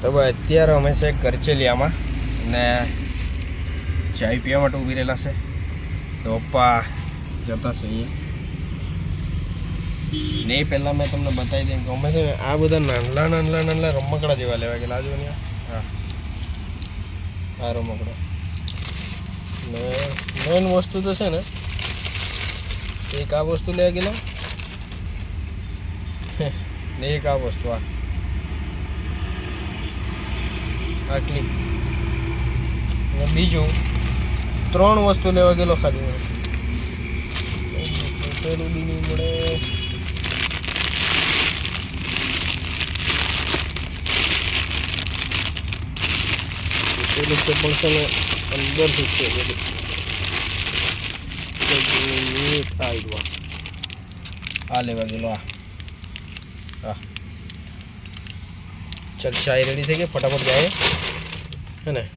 તો ભાઈ અત્યારે અમે છે કરચેલિયામાં ને ચાય પીવા માટે ઊભી રહેલા છે. તો પપ્પા જતા છે અહીંયા ને. પહેલાં મેં તમને બતાવી દઉં કે અમે છે ને આ બધા નાનલા રમકડા જેવા લેવા ગયેલા. જો ને હા આ રમકડા ને મેઇન વસ્તુ તો છે ને એક આ વસ્તુ લેવા ગયેલા ને એક આ વસ્તુ આ ક્લિપ ને બીજું 3 વસ્તુ લેવા ગયેલો ખાલી. રૂડી નહીં મળે. પેલું પણ છે ને અંદરથી છે બધું. આ લેવા ગયેલો હા. ચલ ચાય રેડી થઈ ગઈ, ફટાફટ જાય હે ને.